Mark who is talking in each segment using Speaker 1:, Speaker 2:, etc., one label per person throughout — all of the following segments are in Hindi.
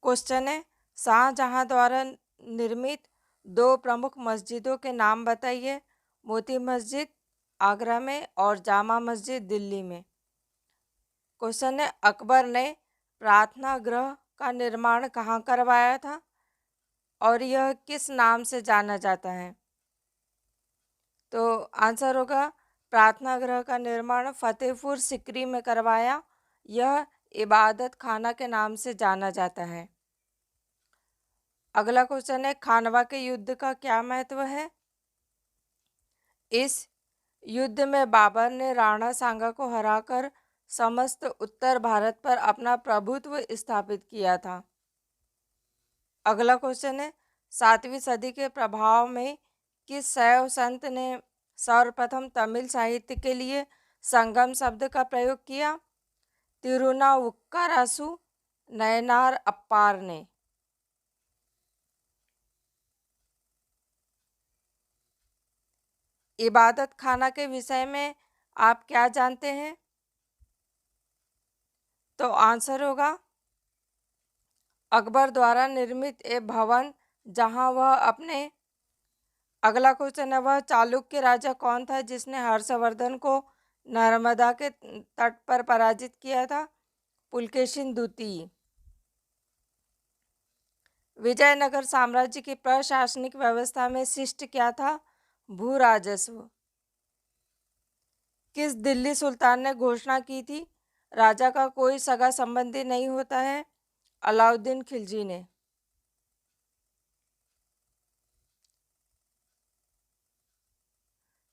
Speaker 1: क्वेश्चन है, शाहजहां द्वारा निर्मित दो प्रमुख मस्जिदों के नाम बताइए। मोती मस्जिद आगरा में और जामा मस्जिद दिल्ली में। क्वेश्चन है, अकबर ने प्रार्थना गृह का निर्माण कहाँ करवाया था और यह किस नाम से जाना जाता है? तो आंसर होगा प्रार्थना गृह का निर्माण फतेहपुर सिकरी में करवाया। यह इबादत खाना के नाम से जाना जाता है। अगला क्वेश्चन है, खानवा के युद्ध का क्या महत्व है? इस युद्ध में बाबर ने राणा सांगा को हराकर समस्त उत्तर भारत पर अपना प्रभुत्व स्थापित किया था। अगला क्वेश्चन है, 7वीं सदी के प्रभाव में किस शैव संत ने सर्वप्रथम तमिल साहित्य के लिए संगम शब्द का प्रयोग किया? तिरुनावुक्करासु नयनार अप्पार ने। इबादत खाना के विषय में आप क्या जानते हैं? तो आंसर होगा अकबर द्वारा निर्मित एक भवन जहां वह अपने। अगला क्वेश्चन है, वह चालुक्य राजा कौन था जिसने हर्षवर्धन को नर्मदा के तट पर पराजित किया था? पुलकेशिन द्वितीय। विजयनगर साम्राज्य की प्रशासनिक व्यवस्था में शिष्ट क्या था? भू राजस्व। किस दिल्ली सुल्तान ने घोषणा की थी, राजा का कोई सगा संबंधी नहीं होता है? अलाउद्दीन खिलजी ने।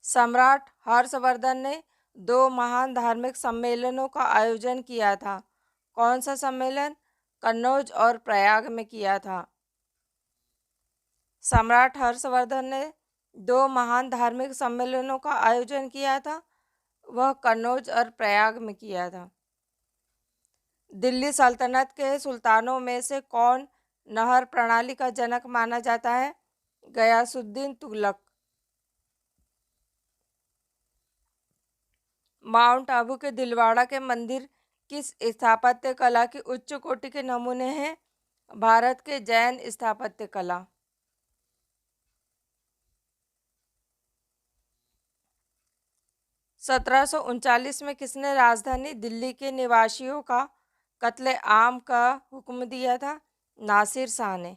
Speaker 1: सम्राट हर्षवर्धन ने दो महान धार्मिक सम्मेलनों का आयोजन किया था। कौन सा सम्मेलन? कन्नौज और प्रयाग में किया था। सम्राट हर्षवर्धन ने दो महान धार्मिक सम्मेलनों का आयोजन किया था, वह कन्नौज और प्रयाग में किया था। दिल्ली सल्तनत के सुल्तानों में से कौन नहर प्रणाली का जनक माना जाता है? गयासुद्दीन तुगलक। माउंट आबू के दिलवाड़ा के मंदिर किस स्थापत्य कला की उच्च कोटि के नमूने हैं? भारत के जैन स्थापत्य कला। सत्रह में किसने राजधानी दिल्ली के निवासियों का कत्ले आम का हुक्म दिया था? नासिर शाह ने।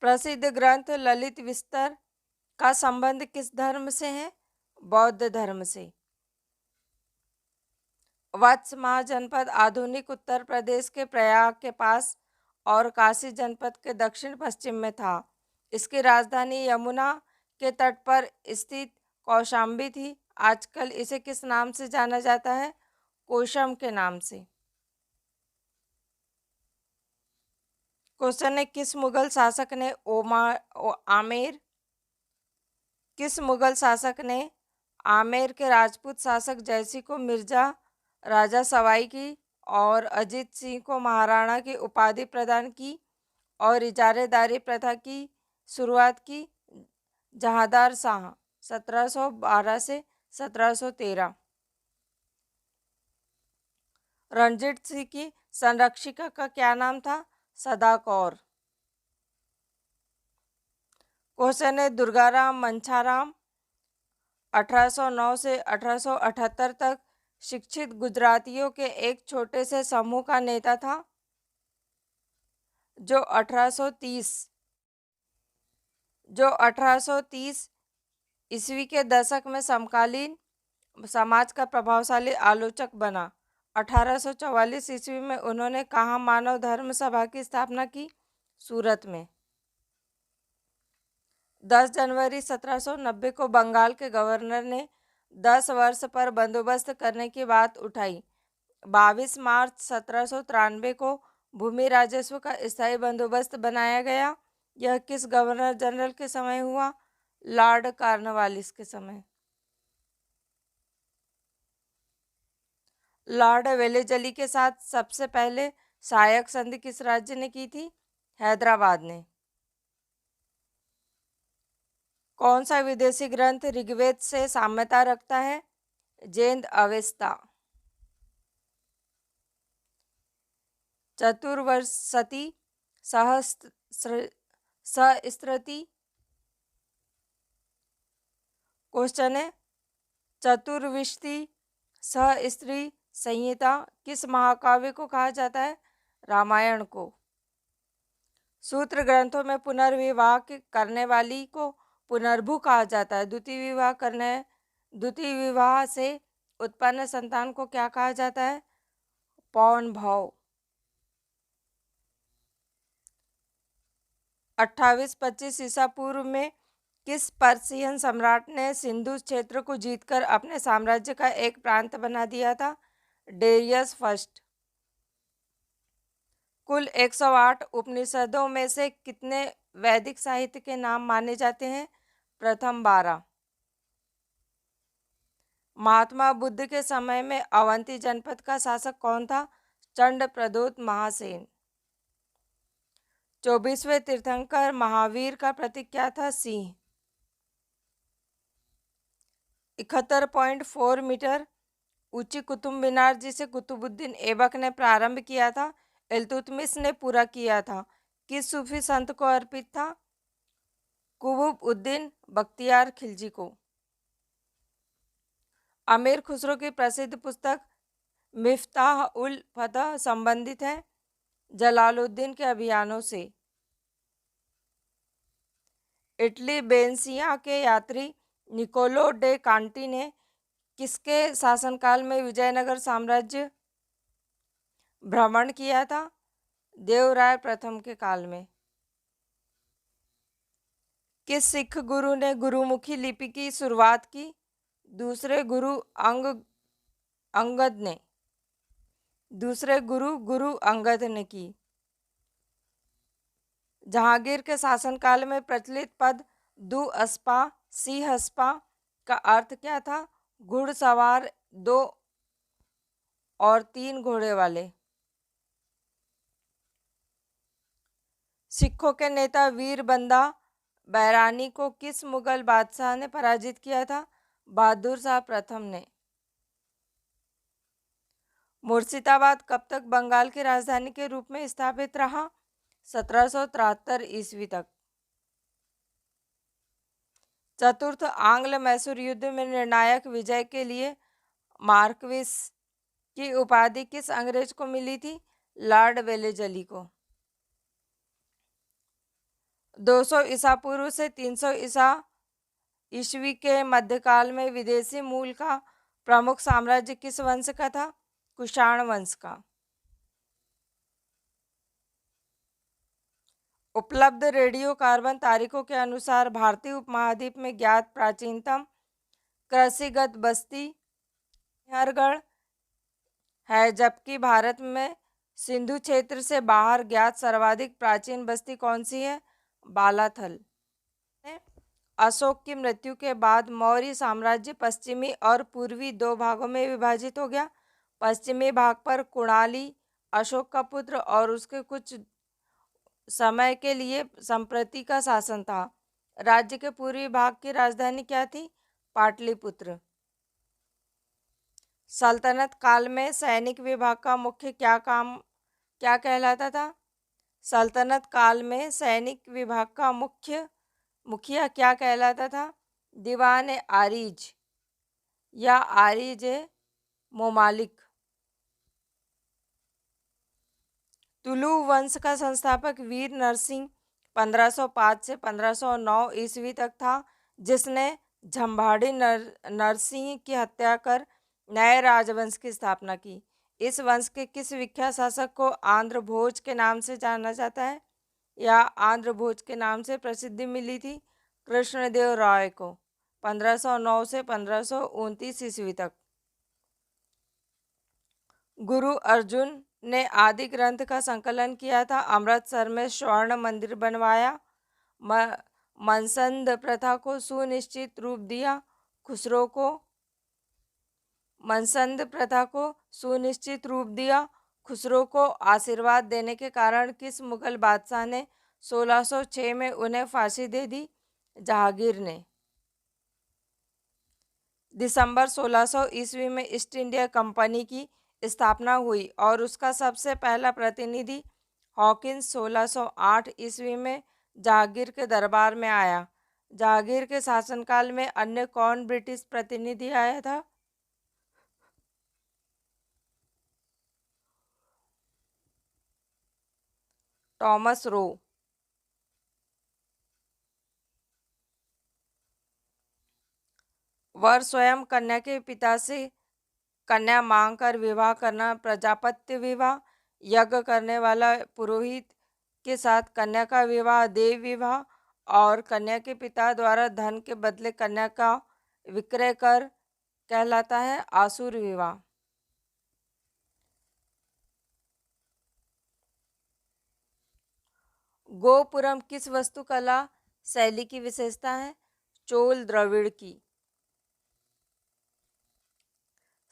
Speaker 1: प्रसिद्ध ग्रंथ ललित विस्तर का संबंध किस धर्म से है? बौद्ध धर्म से। वत्स महाजनपद आधुनिक उत्तर प्रदेश के प्रयाग के पास और काशी जनपद के दक्षिण पश्चिम में था। इसकी राजधानी यमुना के तट पर स्थित कौशाम्बी थी। आजकल इसे किस नाम से जाना जाता है? कोशम के नाम से। क्वेश्चन है, किस मुगल शासक ने आमेर किस मुगल शासक ने आमेर के राजपूत शासक जयसिंह को मिर्जा राजा सवाई की और अजीत सिंह को महाराणा की उपाधि प्रदान की और इजारेदारी प्रथा की शुरुआत की? जहांदार शाह 1712 से 1713। रणजीत सिंह की संरक्षिका का क्या नाम था? सदा कौर। क्वेश्चन है, दुर्गाराम मंछाराम 1809 से 1878 तक शिक्षित गुजरातियों के एक छोटे से समूह का नेता था जो 1830 ईस्वी के दशक में समकालीन समाज का प्रभावशाली आलोचक बना। 1844 ईस्वी में उन्होंने कहाँ मानव धर्म सभा की स्थापना की? सूरत में। 10 जनवरी 1790 को बंगाल के गवर्नर ने 10 वर्ष पर बंदोबस्त करने की बात उठाई। 22 मार्च 1793 को भूमि राजस्व का स्थायी बंदोबस्त बनाया गया। यह किस गवर्नर जनरल के समय हुआ? लॉर्ड कॉर्नवालिस के समय। लॉर्ड वेलेजली के साथ सबसे पहले सहायक संधि किस राज्य ने की थी? हैदराबाद ने। कौन सा विदेशी ग्रंथ ऋग्वेद से साम्यता रखता है? जैन अवेस्ता। चतुर्विंशति सहस्रति। क्वेश्चन है, चतुर्विंशति सहस्त्री संहिता किस महाकाव्य को कहा जाता है? रामायण को। सूत्र ग्रंथों में पुनर्विवाह करने वाली को पुनर्भू कहा जाता है। द्वितीय विवाह से उत्पन्न संतान को क्या कहा जाता है? पौन भव। 2825 ईसा पूर्व में किस पर्शियन सम्राट ने सिंधु क्षेत्र को जीतकर अपने साम्राज्य का एक प्रांत बना दिया था? Darius first. कुल 108 उपनिषदों में से कितने वैदिक साहित्य के नाम माने जाते हैं? प्रथम 12। महात्मा बुद्ध के समय में अवंती जनपद का शासक कौन था? चंड प्रदोत महासेन। 24वें तीर्थंकर महावीर का प्रतीक क्या था? सिंह। 71.4 मीटर ऊंची कुतुब मीनार जिसे कुतुबुद्दीन ऐबक ने प्रारंभ किया था, इल्तुतमिश ने पूरा किया था, किस सूफी संत को अर्पित था? कुतुबुद्दीन बख्तियार खिलजी को। अमीर खुसरो की प्रसिद्ध पुस्तक मिफ्ताह उल फतह संबंधित है जलालुद्दीन के अभियानों से। इटली बेनसिया के यात्री निकोलो डे कांटी ने किसके शासनकाल में विजयनगर साम्राज्य भ्रमण किया था? देवराय प्रथम के काल में। किस सिख गुरु ने गुरुमुखी लिपि की शुरुआत की? दूसरे गुरु अंगद ने की। जहांगीर के शासनकाल में प्रचलित पद दुअस्पा सिंहस्पा का अर्थ क्या था? घुड़सवार 2 और 3 घोड़े वाले। सिखों के नेता वीर बंदा बैरानी को किस मुगल बादशाह ने पराजित किया था? बहादुर शाह प्रथम ने। मुर्शिदाबाद कब तक बंगाल की राजधानी के रूप में स्थापित रहा? 1773 ईस्वी तक। चतुर्थ आंग्ल मैसूर युद्ध में निर्णायक विजय के लिए मार्क्विस की उपाधि किस अंग्रेज को मिली थी? लॉर्ड वेलेजली को। 200 ईसा पूर्व से 300 ईस्वी के मध्यकाल में विदेशी मूल का प्रमुख साम्राज्य किस वंश का था? कुषाण वंश का। उपलब्ध रेडियो कार्बन तारीखों के अनुसार भारतीय उपमहाद्वीप में ज्ञात प्राचीनतम कृषिगत बस्ती हरगढ़ है, जबकि भारत में सिंधु क्षेत्र से बाहर ज्ञात सर्वाधिक प्राचीन बस्ती कौन सी है? बालाथल। अशोक की मृत्यु के बाद मौर्य साम्राज्य पश्चिमी और पूर्वी 2 भागों में विभाजित हो गया। पश्चिमी भाग पर कुणाली अशोक का पुत्र और उसके कुछ समय के लिए संप्रति का शासन था। राज्य के पूर्वी भाग की राजधानी क्या थी? पाटलिपुत्र। सल्तनत काल में सैनिक विभाग का मुख्य क्या कहलाता था? सल्तनत काल में सैनिक विभाग का मुखिया क्या कहलाता था? दीवान आरिज या आरिज मोमालिक। तुलु वंश का संस्थापक वीर नरसिंह 1505 से 1509 ईस्वी तक था, जिसने झंभाड़ी नरसिंह की हत्या कर नए राजवंश की स्थापना की। इस वंश के किस विख्यात शासक को आंध्र भोज के नाम से जाना जाता है या आंध्र भोज के नाम से प्रसिद्धि मिली थी? कृष्णदेव राय को। 1509 से 1529 ईस्वी तक। गुरु अर्जुन ने आदि ग्रंथ का संकलन किया था। अमृतसर में स्वर्ण मंदिर बनवाया। मनसंद प्रथा को सुनिश्चित रूप दिया। खुसरो को मनसंद प्रथा को सुनिश्चित रूप दिया। खुसरो को आशीर्वाद देने के कारण किस मुगल बादशाह ने 1606 में उन्हें फांसी दे दी? जहांगीर ने। दिसंबर 1600 ईस्वी में ईस्ट इंडिया कंपनी की स्थापना हुई और उसका सबसे पहला प्रतिनिधि हॉकिंस 1608 ईस्वी में जहांगीर के दरबार में आया। जहांगीर के शासनकाल में अन्य कौन ब्रिटिश प्रतिनिधि आया था? Thomas Roe. वर स्वयं कन्या के पिता से कन्या मांगकर विवाह करना, प्रजापत्य विवाह, यज्ञ करने वाला पुरोहित के साथ कन्या का विवाह, देव विवाह, और कन्या के पिता द्वारा धन के बदले कन्या का विक्रय कर कहलाता है आसुर विवाह। गोपुरम किस वास्तुकला शैली की विशेषता है? चोल द्रविड़ की।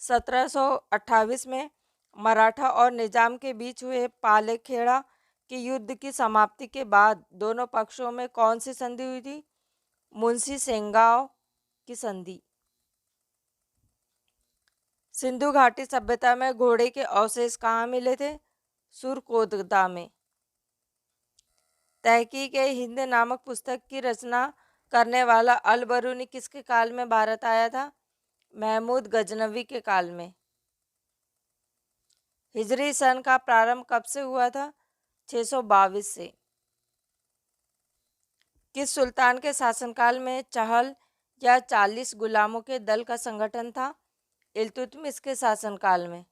Speaker 1: 1728 में मराठा और निजाम के बीच हुए पालेखेड़ा के युद्ध की समाप्ति के बाद दोनों पक्षों में कौन सी संधि हुई थी? मुंशी सेंगाव की संधि। सिंधु घाटी सभ्यता में घोड़े के अवशेष कहाँ मिले थे? सुरकोतदा में। तहकीक ए हिंद नामक पुस्तक की रचना करने वाला अल बरूनी किसके काल में भारत आया था? महमूद गजनवी के काल में। हिजरी सन का प्रारंभ कब से हुआ था? 622 से। किस सुल्तान के शासनकाल में चहल या 40 गुलामों के दल का संगठन था? इल्तुतमिश के शासनकाल में।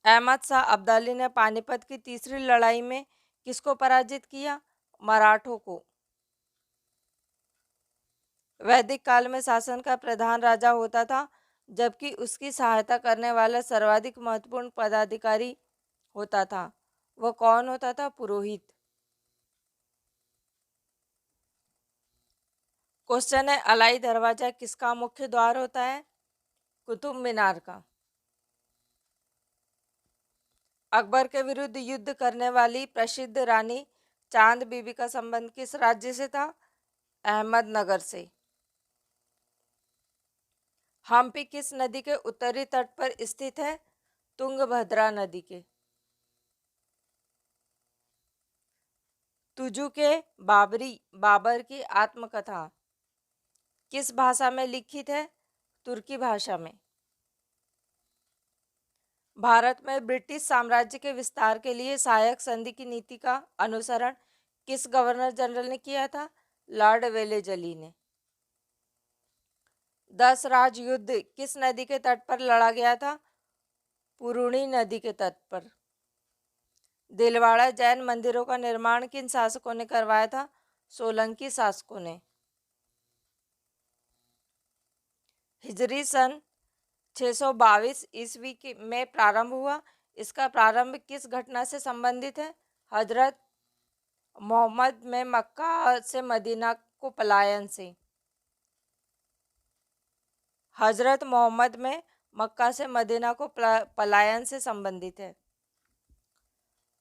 Speaker 1: अहमद शाह अब्दाली ने पानीपत की तीसरी लड़ाई में किसको पराजित किया? मराठों को। वैदिक काल में शासन का प्रधान राजा होता था, जबकि उसकी सहायता करने वाला सर्वाधिक महत्वपूर्ण पदाधिकारी होता था। वह कौन होता था? पुरोहित। क्वेश्चन है, अलाई दरवाजा किसका मुख्य द्वार होता है? कुतुब मीनार का। अकबर के विरुद्ध युद्ध करने वाली प्रसिद्ध रानी चांद बीबी का संबंध किस राज्य से था? अहमदनगर से। हम्पी किस नदी के उत्तरी तट पर स्थित है? तुंगभद्रा नदी के। तुजु के बाबर की आत्मकथा किस भाषा में लिखित है? तुर्की भाषा में। भारत में ब्रिटिश साम्राज्य के विस्तार के लिए सहायक संधि की नीति का अनुसरण किस गवर्नर जनरल ने किया था? लॉर्ड वेलेजली ने। 10 राज युद्ध किस नदी के तट पर लड़ा गया था? पुरुणी नदी के तट पर। दिलवाड़ा जैन मंदिरों का निर्माण किन शासकों ने करवाया था? सोलंकी शासकों ने। हिजरी सन 622 ईस्वी में प्रारंभ हुआ। इसका प्रारंभ किस घटना से संबंधित है? हजरत मोहम्मद में मक्का से मदीना को पलायन से। हजरत मोहम्मद में मक्का से मदीना को पलायन से संबंधित है।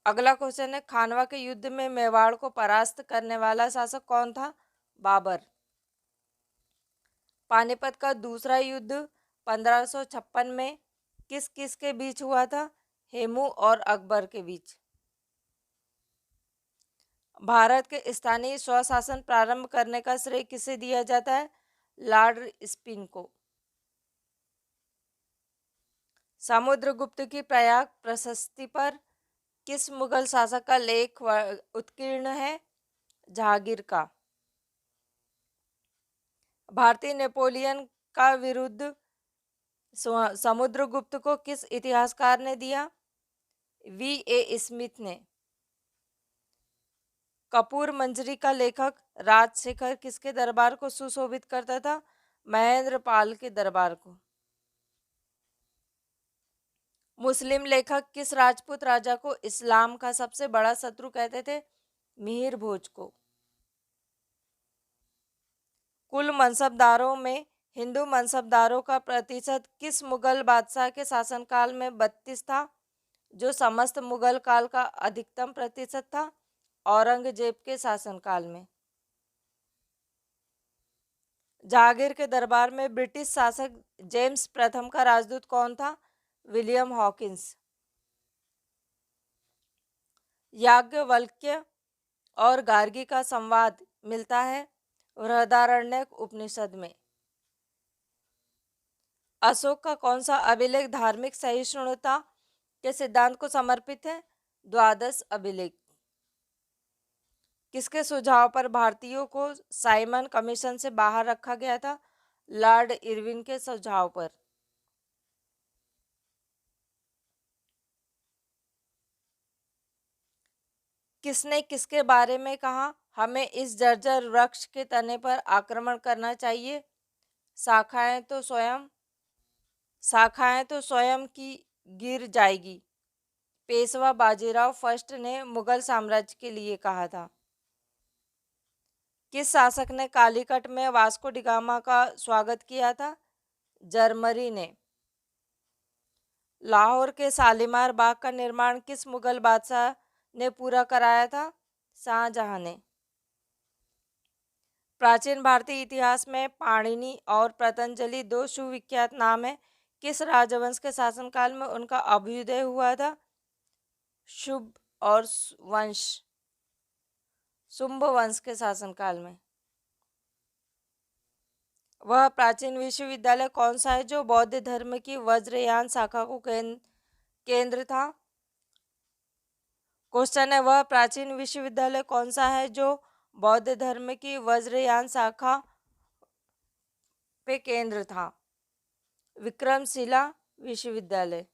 Speaker 1: अगला क्वेश्चन है, खानवा के युद्ध में मेवाड़ को परास्त करने वाला शासक कौन था? बाबर। पानीपत का दूसरा युद्ध 1556 में किस किस के बीच हुआ था? हेमू और अकबर के बीच। भारत के स्थानीय स्वशासन प्रारंभ करने का श्रेय किसे दिया जाता है? लॉर्ड स्पिन को। समुद्रगुप्त की प्रयाग प्रशस्ति पर किस मुगल शासक का लेख उत्कीर्ण है? जहांगीर का। भारतीय नेपोलियन का विरुद्ध समुद्रगुप्त को किस इतिहासकार ने दिया? V.A. स्मिथ ने। कपूर मंजरी का लेखक राजशेखर किसके दरबार को सुशोभित करता था? महेंद्र पाल के दरबार को। मुस्लिम लेखक किस राजपूत राजा को इस्लाम का सबसे बड़ा शत्रु कहते थे? मिहिर भोज को। कुल मनसबदारों में हिंदू मनसबदारों का प्रतिशत किस मुगल बादशाह के शासनकाल में 32 था, जो समस्त मुगल काल का अधिकतम प्रतिशत था? औरंगजेब के शासनकाल में। जहांगीर के दरबार में ब्रिटिश शासक जेम्स प्रथम का राजदूत कौन था? William Hawkins. याज्ञवल्क्य और गार्गी का संवाद मिलता है बृहदारण्यक उपनिषद में। अशोक का कौन सा अभिलेख धार्मिक सहिष्णुता के सिद्धांत को समर्पित है? द्वादश अभिलेख। किसके सुझाव पर भारतीयों को साइमन कमीशन से बाहर रखा गया था? लॉर्ड इरविन के सुझाव पर। किसने किसके बारे में कहा हमें इस जर्जर वृक्ष के तने पर आक्रमण करना चाहिए? शाखाएं तो स्वयं की गिर जाएगी, पेशवा बाजीराव फर्स्ट ने मुगल साम्राज्य के लिए कहा था। किस शासक ने कालीकट में वास्को डी गामा का स्वागत किया था? जरमरी ने। लाहौर के शालीमार बाग का निर्माण किस मुगल बादशाह ने पूरा कराया था? शाहजहां ने। प्राचीन भारतीय इतिहास में पाणिनि और पतंजलि दो सुविख्यात नाम हैं। किस राजवंश के शासनकाल में उनका अभ्युदय हुआ था? शुभ और वंश शुंभ वंश के शासनकाल में। वह प्राचीन विश्वविद्यालय कौन सा है जो बौद्ध धर्म की वज्रयान शाखा को केंद्र था? क्वेश्चन है वह प्राचीन विश्वविद्यालय कौन सा है जो बौद्ध धर्म की वज्रयान शाखा पे केंद्र था? विक्रमशिला विश्वविद्यालय।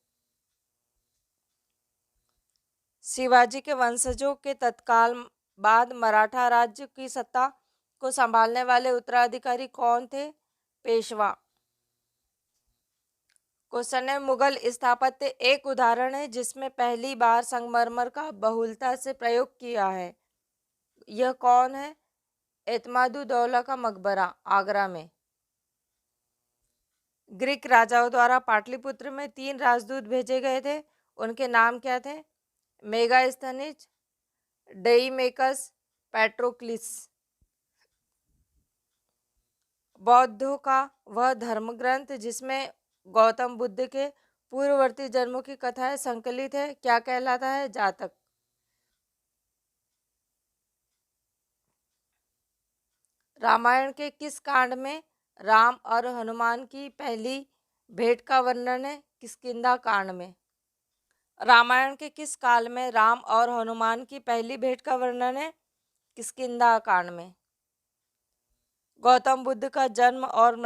Speaker 1: शिवाजी के वंशजों के तत्काल बाद मराठा राज्य की सत्ता को संभालने वाले उत्तराधिकारी कौन थे? पेशवा। क्वेश्चन है मुगल स्थापत्य एक उदाहरण है जिसमें पहली बार संगमरमर का बहुलता से प्रयोग किया है। यह कौन है? एतमादुद्दौला का मकबरा आगरा में। ग्रीक राजाओं द्वारा पाटलिपुत्र में 3 राजदूत भेजे गए थे, उनके नाम क्या थे? मेगास्थनीज, डेईमेकस, पेट्रोक्लिस। बौद्धों का वह धर्म ग्रंथ जिसमें गौतम बुद्ध के पूर्ववर्ती जन्मों की कथाएं संकलित है क्या कहलाता है? जातक। रामायण के किस कांड में राम और हनुमान की पहली भेंट का वर्णन है? किष्किंधा कांड में। रामायण के किस काल में राम और हनुमान की पहली भेंट का वर्णन है? किष्किंधा कांड में। गौतम बुद्ध का जन्म और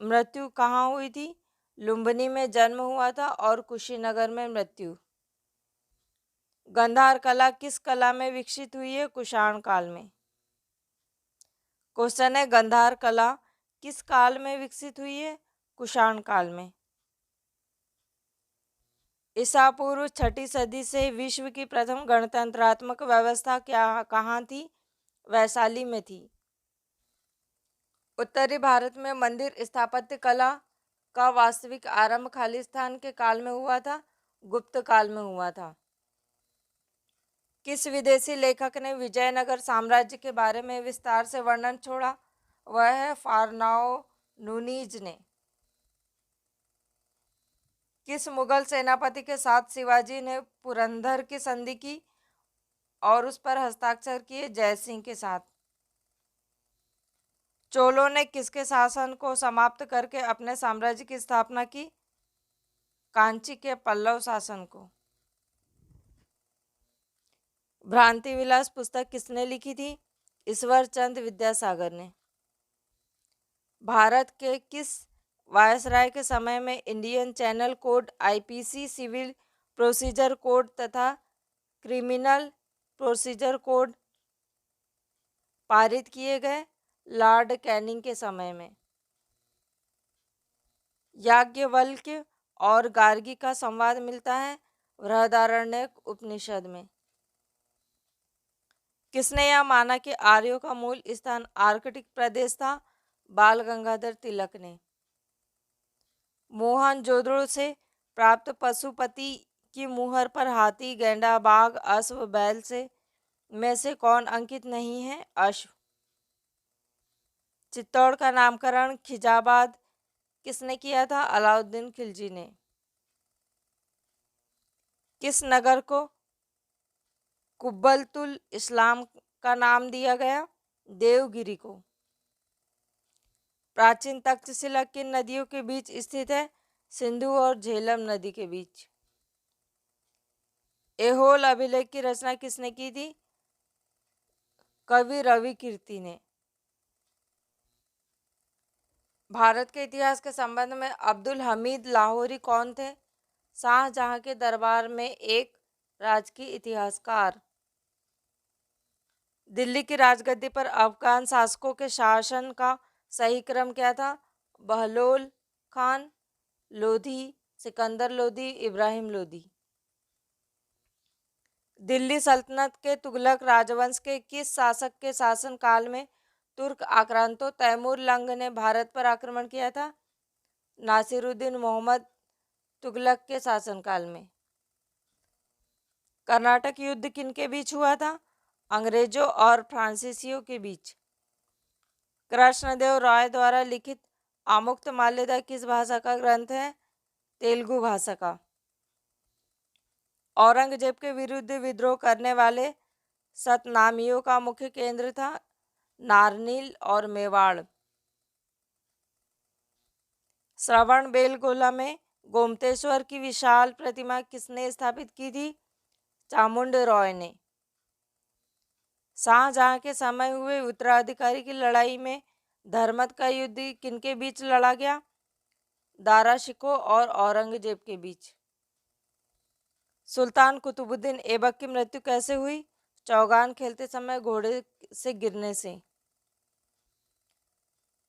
Speaker 1: मृत्यु कहाँ हुई थी? लुम्बिनी में जन्म हुआ था और कुशीनगर में मृत्यु। गंधार कला किस कला में विकसित हुई है? कुषाण काल में। क्वेश्चन है गंधार कला किस काल में विकसित हुई है? कुषाण काल में। ईसा पूर्व 6ठी सदी से विश्व की प्रथम गणतंत्रात्मक व्यवस्था कहाँ थी? वैशाली में थी। उत्तरी भारत में मंदिर स्थापत्य कला का वास्तविक आरंभ खालिस्तान के काल में हुआ था? गुप्त काल में हुआ था। किस विदेशी लेखक ने विजयनगर साम्राज्य के बारे में विस्तार से वर्णन छोड़ा? वह है फारनाओ नूनीज ने। किस मुगल सेनापति के साथ शिवाजी ने पुरंदर की संधि की और उस पर हस्ताक्षर किए? जयसिंह के साथ। चोलों ने किसके शासन को समाप्त करके अपने साम्राज्य की स्थापना की? कांची के पल्लव शासन को। भ्रांति विलास पुस्तक किसने लिखी थी? ईश्वर चंद विद्यासागर ने। भारत के किस वायसराय के समय में Indian penal code, IPC, civil procedure code तथा क्रिमिनल प्रोसीजर कोड पारित किए गए? लॉर्ड कैनिंग के समय में। याज्ञवल्क्य और गार्गी का संवाद मिलता है बृहदारण्यक उपनिषद में। किसने यह माना कि आर्यों का मूल स्थान आर्कटिक प्रदेश था? बाल गंगाधर तिलक ने। मोहनजोदड़ो से प्राप्त पशुपति की मुहर पर हाथी, गैंडा, बाघ, अश्व, बैल में से कौन अंकित नहीं है? अश्व। चित्तौड़ का नामकरण खिजाबाद किसने किया था? अलाउद्दीन खिलजी ने। किस नगर को कुब्बतुल इस्लाम का नाम दिया गया? देवगिरी को। प्राचीन तक्षशिला किन नदियों के बीच स्थित है? सिंधु और झेलम नदी के बीच। ऐहोल अभिलेख की रचना किसने की थी? कवि रवि कीर्ति ने। भारत के इतिहास के संबंध में अब्दुल हमीद लाहौरी कौन थे? शाहजहां के दरबार में एक राजकीय इतिहासकार। दिल्ली की राजगद्दी पर अफगान शासकों के शासन का सही क्रम क्या था? बहलोल खान, लोधी, सिकंदर लोधी, इब्राहिम लोधी। दिल्ली सल्तनत के तुगलक राजवंश के किस शासक के शासनकाल में तुर्क आक्रांतो तैमूर लंग ने भारत पर आक्रमण किया था? नासिरुद्दीन मोहम्मद तुगलक के शासनकाल में। कर्नाटक युद्ध किनके बीच हुआ था? अंग्रेजों और फ्रांसीसियों के बीच। कृष्णदेव राय द्वारा लिखित आमुक्तमाल्यदा किस भाषा का ग्रंथ है? तेलुगु भाषा का। औरंगजेब के विरुद्ध विद्रोह करने वाले सतनामियों का मुख्य केंद्र था नारनील और मेवाड़। श्रवण बेलगोला में गोमतेश्वर की विशाल प्रतिमा किसने स्थापित की थी? चामुंड रॉय ने। शाहजहां के समय हुए उत्तराधिकारी की लड़ाई में धर्मत का युद्ध किनके बीच लड़ा गया? दारा शिकोह और औरंगजेब के बीच। सुल्तान कुतुबुद्दीन ऐबक की मृत्यु कैसे हुई? चौगान खेलते समय घोड़े से गिरने से।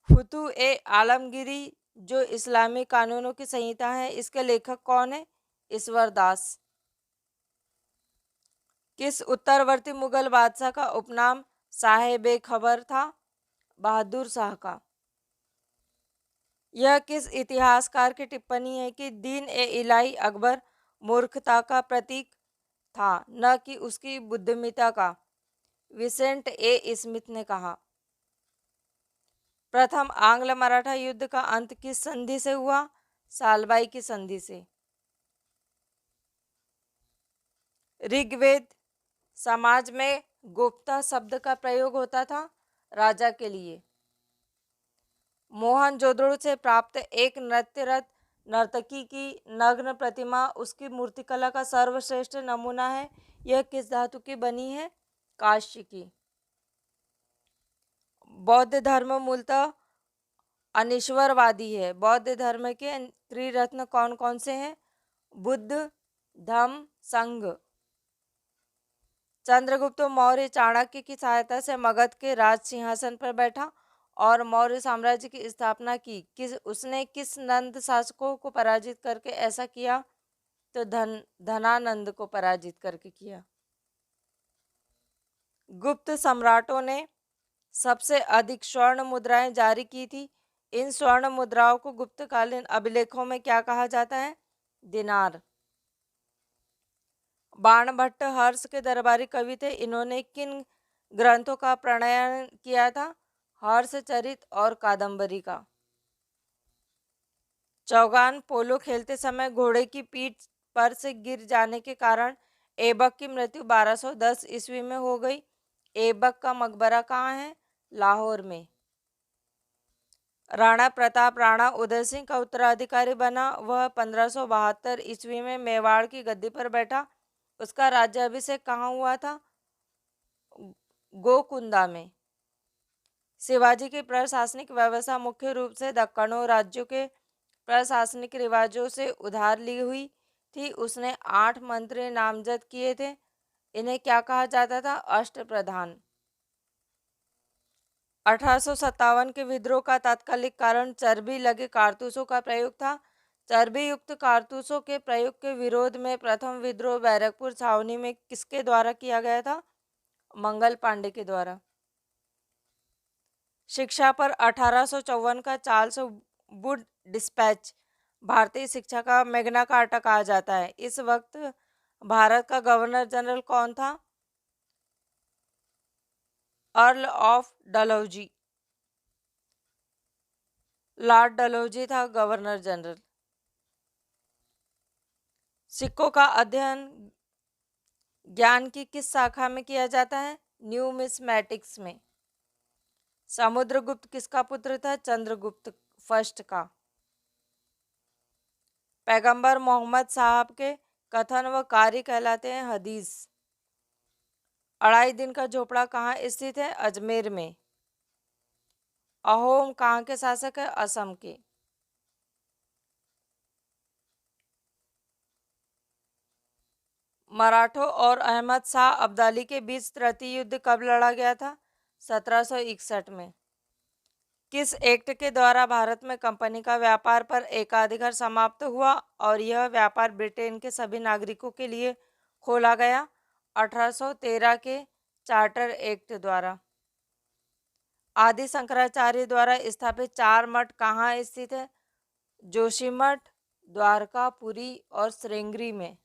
Speaker 1: फुतू ए आलमगीरी जो इस्लामी कानूनों की संहिता है, इसके लेखक कौन है? ईश्वर दास। किस उत्तरवर्ती मुगल बादशाह का उपनाम साहेब खबर था? बहादुर शाह का। यह किस इतिहासकार की टिप्पणी है कि दीन ए इलाही अकबर मूर्खता का प्रतीक था, न कि उसकी बुद्धिमत्ता का? विसेंट ए स्मिथ ने कहा। प्रथम आंग्ल मराठा युद्ध का अंत किस संधि से हुआ? सालबाई की संधि से। ऋग्वेद समाज में गुप्ता शब्द का प्रयोग होता था राजा के लिए। मोहनजोदड़ो से प्राप्त एक नृत्यरत नर्तकी की नग्न प्रतिमा उसकी मूर्तिकला का सर्वश्रेष्ठ नमूना है। यह किस धातु की बनी है? कांस्य की। बौद्ध धर्म मूलतः अनिश्वरवादी है। बौद्ध धर्म के त्रिरत्न कौन कौन से हैं? बुद्ध, धम्म, संघ। चंद्रगुप्त मौर्य चाणक्य की सहायता से मगध के राज सिंहासन पर बैठा और मौर्य साम्राज्य की स्थापना की। उसने किस नंद शासकों को पराजित करके ऐसा किया? तो धनानंद को पराजित करके किया। गुप्त सम्राटों ने सबसे अधिक स्वर्ण मुद्राएं जारी की थी। इन स्वर्ण मुद्राओं को गुप्तकालीन अभिलेखों में क्या कहा जाता है? दिनार। बाणभट्ट हर्ष के दरबारी कवि थे। इन्होंने किन ग्रंथों का प्रणयन किया था? हर्षचरित और कादम्बरी का। चौगान पोलो खेलते समय घोड़े की पीठ पर से गिर जाने के कारण ऐबक की मृत्यु 1210 ईस्वी में हो गई। ऐबक का मकबरा कहाँ है? लाहौर में। राणा प्रताप राणा उदय सिंह का उत्तराधिकारी बना। वह 1572 ईस्वी में मेवाड़ की गद्दी पर बैठा। उसका राज्याभिषेक कहाँ हुआ था? गोकुंदा में। शिवाजी की प्रशासनिक व्यवस्था मुख्य रूप से दक्कनों राज्यों के प्रशासनिक रिवाजों से उधार ली हुई थी। उसने 8 मंत्री नामजद किए थे। इन्हें क्या कहा जाता था? अष्टप्रधान। 1857 के विद्रोह का तात्कालिक कारण चर्बी लगे कारतूसों का प्रयोग था। चर्बी युक्त कारतूसों के प्रयोग के विरोध में प्रथम विद्रोह बैरकपुर छावनी में किसके द्वारा किया गया था? मंगल पांडे के द्वारा। शिक्षा पर 1854 का चार्ल्स वुड डिस्पैच भारतीय शिक्षा का मैग्ना कार्टा कहा जाता है। इस वक्त भारत का गवर्नर जनरल कौन था? Earl of Dalhousie. Lord Dalhousie था गवर्नर जनरल। सिक्कों का अध्ययन ज्ञान की किस शाखा में किया जाता है? न्यूमिस्मैटिक्स में। समुद्रगुप्त किसका पुत्र था? चंद्रगुप्त फर्स्ट का। पैगंबर मोहम्मद साहब के कथन व कार्य कहलाते हैं हदीस। अढ़ाई दिन का झोपड़ा कहाँ स्थित है? अजमेर में। अहोम कहाँ के शासक है? असम के। मराठों और अहमद शाह अब्दाली के बीच तृतीय युद्ध कब लड़ा गया था? 1761 में। किस एक्ट के द्वारा भारत में कंपनी का व्यापार पर एकाधिकार समाप्त हुआ और यह व्यापार ब्रिटेन के सभी नागरिकों के लिए खोला गया? 1813 के चार्टर एक्ट द्वारा। आदि शंकराचार्य द्वारा स्थापित चार मठ कहाँ स्थित है? जोशीमठ, द्वारका, पुरी और श्रृंगेरी में।